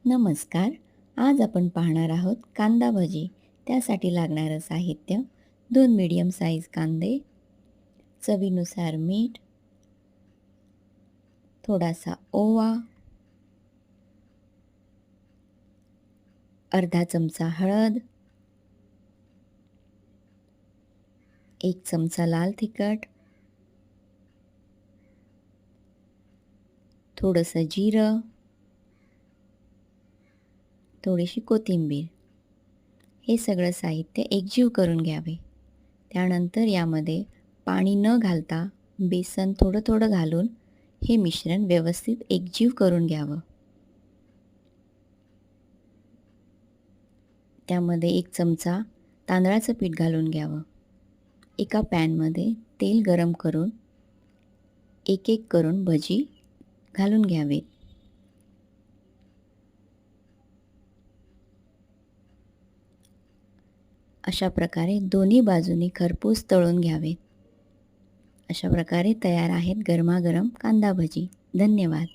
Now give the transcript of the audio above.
नमस्कार. आज आपण पाहणार आहोत कांदा भजी. त्यासाठी लागणारं साहित्य: 2 मीडियम साईज कांदे, चवीनुसार मीठ, थोडासा ओवा, अर्धा चमचा हळद, 1 चमचा लाल तिखट, थोडंसं जिरं, थोडीशी कोथिंबीर. हे सगळं साहित्य एकजीव करून घ्यावे. त्यानंतर यामध्ये पाणी न घालता बेसन थोडं थोडं घालून हे मिश्रण व्यवस्थित एकजीव करून घ्यावं. त्यामध्ये 1 चमचा तांदळाचं पीठ घालून घ्यावं. एका पॅनमध्ये तेल गरम करून एक एक करून भजी घालून घ्यावेत. अशा प्रकारे दोन्ही बाजूनी खरपूस तळून घ्यावेत. अशा प्रकारे तयार आहेत गरमागरम कांदा भजी. धन्यवाद.